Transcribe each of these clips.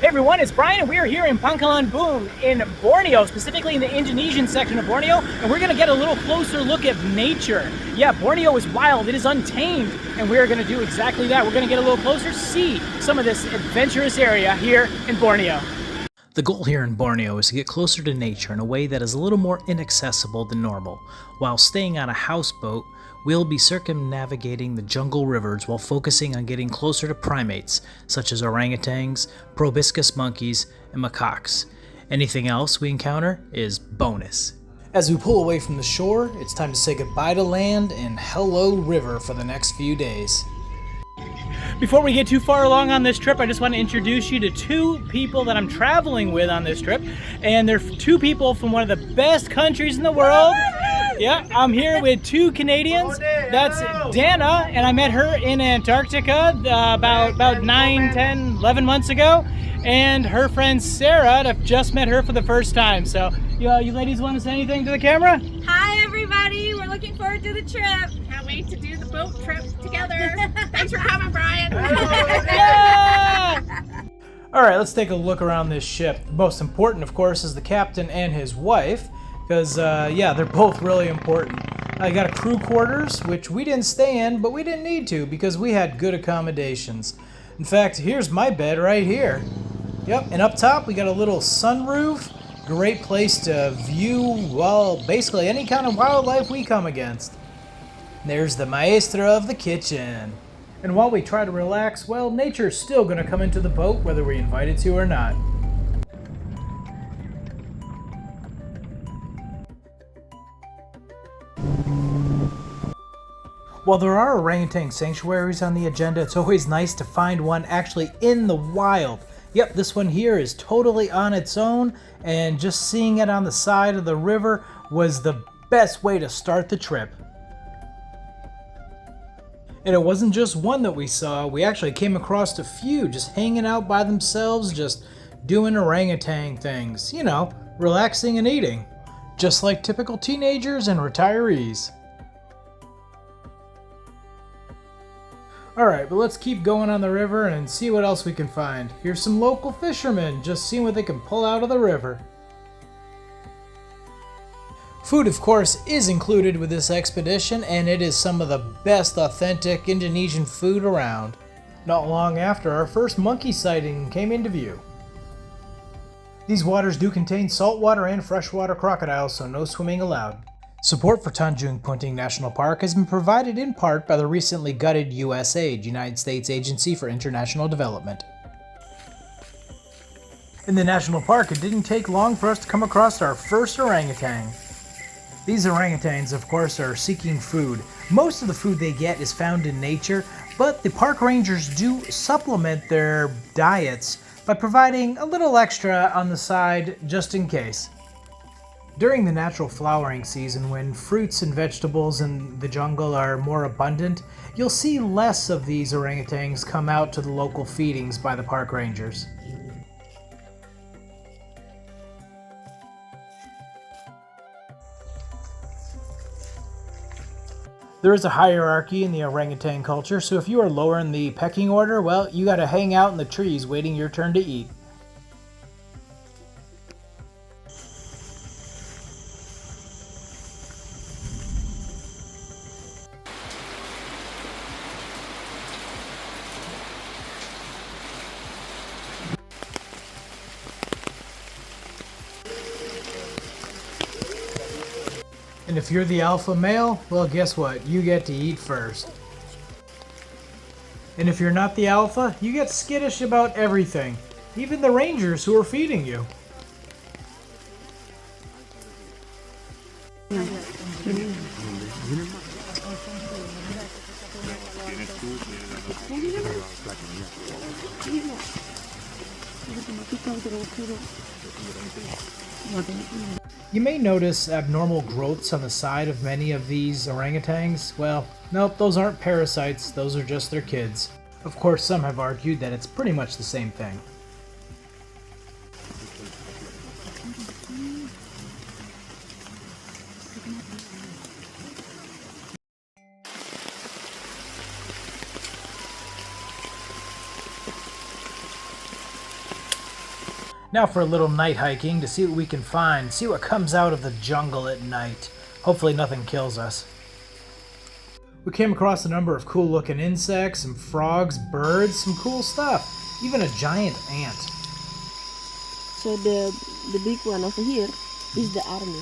Hey everyone, it's Brian and we are here in Pangkalan Bum in Borneo, specifically in the Indonesian section of Borneo, and we're going to get a little closer look at nature. Yeah, Borneo is wild, it is untamed, and we're going to do exactly that. We're going to get a little closer, see some of this adventurous area here in Borneo. The goal here in Borneo is to get closer to nature in a way that is a little more inaccessible than normal. While staying on a houseboat, we'll be circumnavigating the jungle rivers while focusing on getting closer to primates, such as orangutans, proboscis monkeys, and macaques. Anything else we encounter is bonus. As we pull away from the shore, it's time to say goodbye to land and hello river for the next few days. Before we get too far along on this trip, I just want to introduce you to two people that I'm traveling with on this trip. And they're two people from one of the best countries in the world. Yeah, I'm here with two Canadians. That's Dana, and I met her in Antarctica about 9, 10, 11 months ago. And her friend Sarah, I've just met her for the first time. So, you ladies want to say anything to the camera? Hi everybody, we're looking forward to the trip. Can't wait to do the boat trip together. Thanks for coming, Brian. Yeah! All right, let's take a look around this ship. Most important, of course, is the captain and his wife, because, yeah, they're both really important. I got a crew quarters, which we didn't stay in, but we didn't need to because we had good accommodations. In fact, here's my bed right here. Yep, and up top we got a little sunroof. Great place to view, well, basically any kind of wildlife we come against. There's the maestra of the kitchen. And while we try to relax, well, nature's still going to come into the boat whether we invite it to or not. While there are orangutan sanctuaries on the agenda, it's always nice to find one actually in the wild. Yep, this one here is totally on its own, and just seeing it on the side of the river was the best way to start the trip. And it wasn't just one that we saw, we actually came across a few just hanging out by themselves, just doing orangutan things, you know, relaxing and eating, just like typical teenagers and retirees. Alright, but let's keep going on the river and see what else we can find. Here's some local fishermen just seeing what they can pull out of the river. Food, of course, is included with this expedition, and it is some of the best authentic Indonesian food around. Not long after, our first monkey sighting came into view. These waters do contain saltwater and freshwater crocodiles, so no swimming allowed. Support for Tanjung Puting National Park has been provided in part by the recently gutted USAID, United States Agency for International Development. In the national park, it didn't take long for us to come across our first orangutan. These orangutans, of course, are seeking food. Most of the food they get is found in nature, but the park rangers do supplement their diets by providing a little extra on the side just in case. During the natural flowering season, when fruits and vegetables in the jungle are more abundant, you'll see less of these orangutans come out to the local feedings by the park rangers. There is a hierarchy in the orangutan culture, so if you are lower in the pecking order, well, you gotta hang out in the trees waiting your turn to eat. And if you're the alpha male, well, guess what? You get to eat first. And if you're not the alpha, you get skittish about everything, even the rangers who are feeding you. You may notice abnormal growths on the side of many of these orangutans. Well, nope, those aren't parasites, those are just their kids. Of course, some have argued that it's pretty much the same thing. Now for a little night hiking to see what we can find, see what comes out of the jungle at night. Hopefully nothing kills us. We came across a number of cool looking insects, some frogs, birds, some cool stuff, even a giant ant. So the big one over here is the army.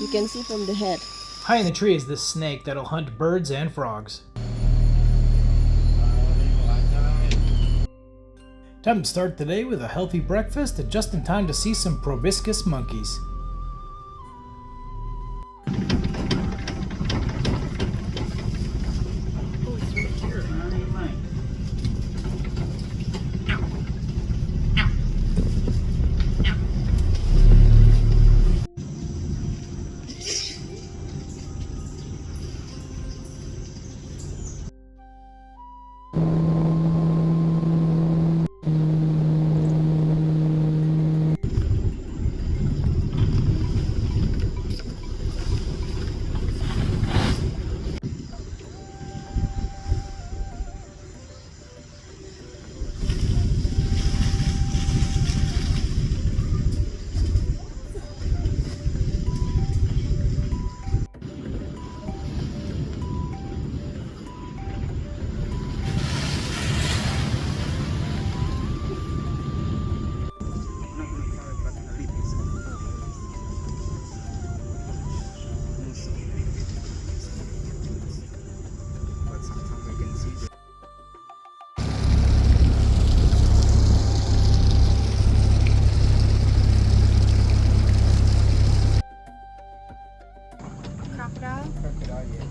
You can see from the head. High in the tree is this snake that'll hunt birds and frogs. Time to start the day with a healthy breakfast and just in time to see some proboscis monkeys. Crocodile, yeah.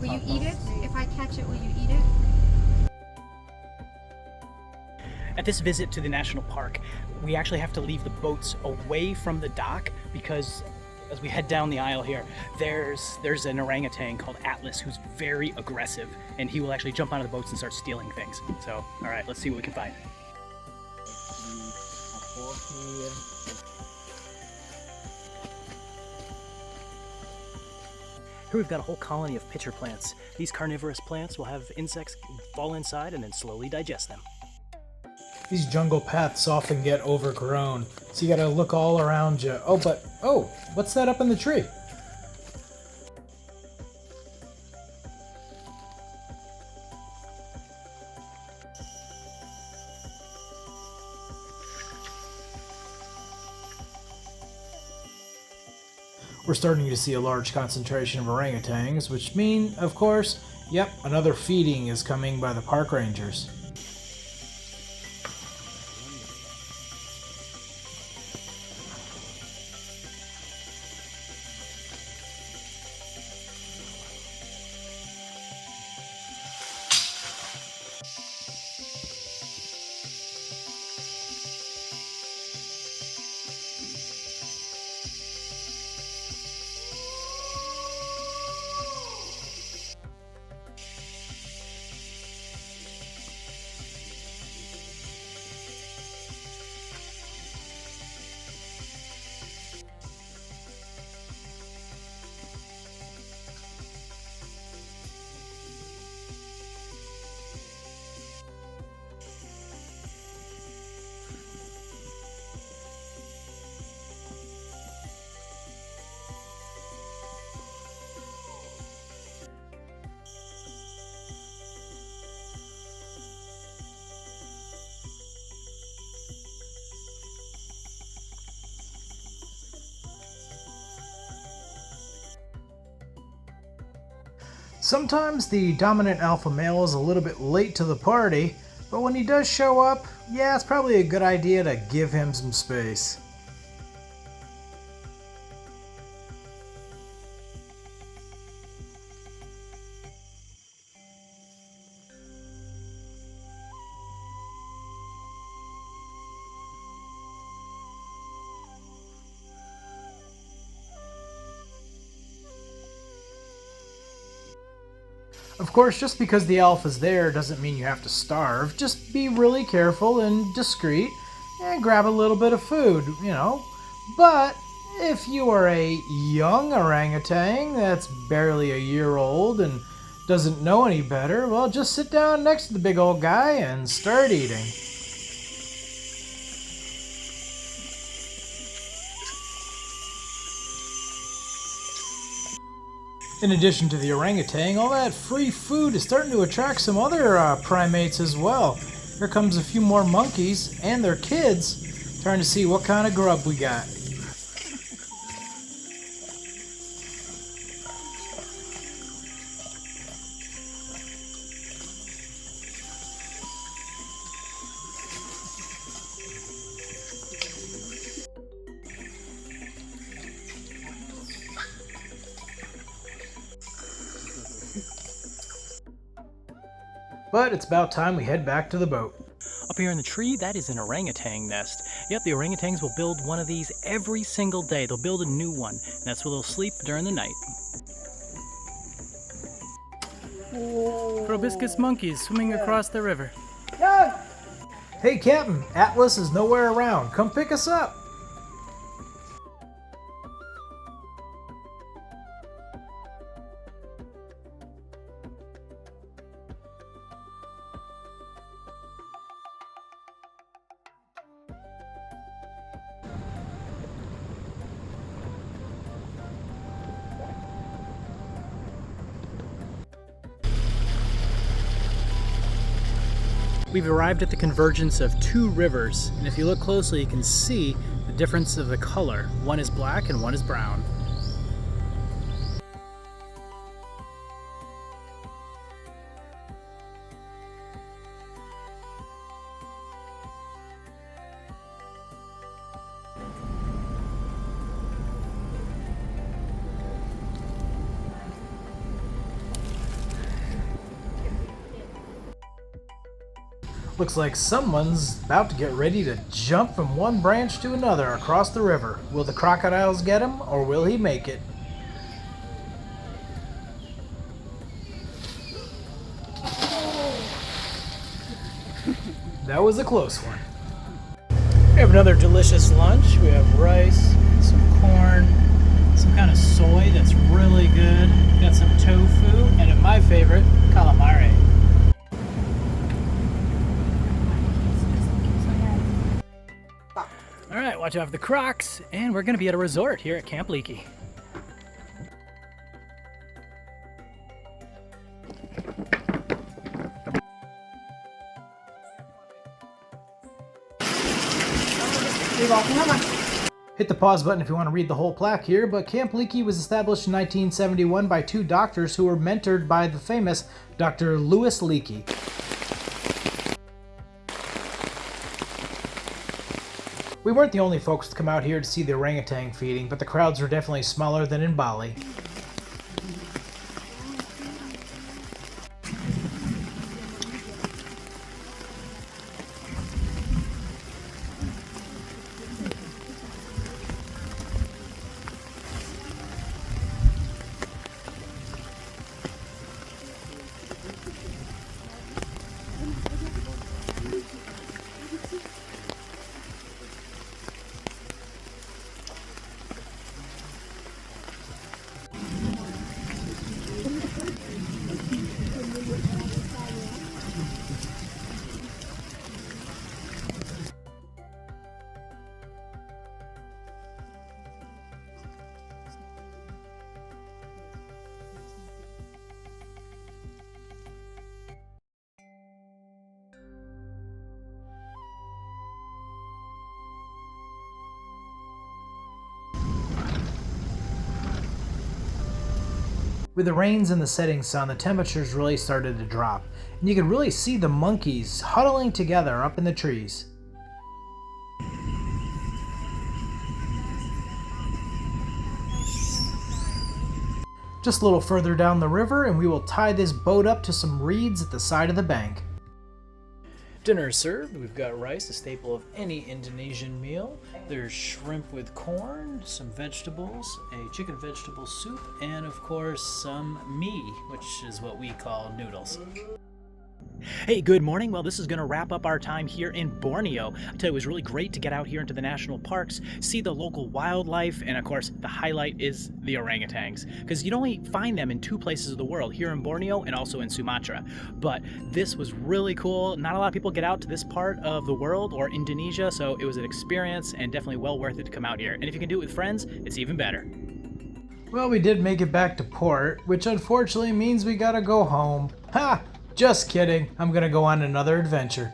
Will you eat it? If I catch it, will you eat it? At this visit to the national park, we actually have to leave the boats away from the dock because as we head down the aisle here, there's an orangutan called Atlas who's very aggressive, and he will actually jump onto the boats and start stealing things. So, all right, let's see what we can find. Here we've got a whole colony of pitcher plants. These carnivorous plants will have insects fall inside and then slowly digest them. These jungle paths often get overgrown, so you gotta look all around you. Oh, what's that up in the tree? We're starting to see a large concentration of orangutans, which mean, of course, yep, another feeding is coming by the park rangers. Sometimes the dominant alpha male is a little bit late to the party, but when he does show up, yeah, it's probably a good idea to give him some space. Of course, just because the alpha's there doesn't mean you have to starve. Just be really careful and discreet and grab a little bit of food, you know. But if you are a young orangutan that's barely a year old and doesn't know any better, well, just sit down next to the big old guy and start eating. In addition to the orangutan, all that free food is starting to attract some other primates as well. Here comes a few more monkeys and their kids trying to see what kind of grub we got. But it's about time we head back to the boat. Up here in the tree, that is an orangutan nest. Yep, the orangutans will build one of these every single day. They'll build a new one, and that's where they'll sleep during the night. Proboscis monkeys swimming across the river. Hey Captain, Atlas is nowhere around. Come pick us up. We've arrived at the convergence of two rivers, and if you look closely, you can see the difference of the color. One is black and one is brown. Looks like someone's about to get ready to jump from one branch to another across the river. Will the crocodiles get him, or will he make it? That was a close one. We have another delicious lunch. We have rice, some corn, some kind of soy that's really good. Got some tofu, and my favorite, calamari. Alright, watch out for the crocs, and we're going to be at a resort here at Camp Leakey. Hit the pause button if you want to read the whole plaque here, but Camp Leakey was established in 1971 by two doctors who were mentored by the famous Dr. Louis Leakey. We weren't the only folks to come out here to see the orangutan feeding, but the crowds were definitely smaller than in Bali. With the rains and the setting sun, the temperatures really started to drop, and you could really see the monkeys huddling together up in the trees. Just a little further down the river, and we will tie this boat up to some reeds at the side of the bank. Dinner is served. We've got rice, a staple of any Indonesian meal. There's shrimp with corn, some vegetables, a chicken vegetable soup, and of course some mee, which is what we call noodles. Hey, good morning. Well, this is going to wrap up our time here in Borneo. I tell you, it was really great to get out here into the national parks, see the local wildlife, and of course, the highlight is the orangutans, because you'd only find them in two places of the world, here in Borneo and also in Sumatra. But this was really cool. Not a lot of people get out to this part of the world or Indonesia, so it was an experience and definitely well worth it to come out here. And if you can do it with friends, it's even better. Well, we did make it back to port, which unfortunately means we gotta go home. Ha! Just kidding. I'm gonna go on another adventure.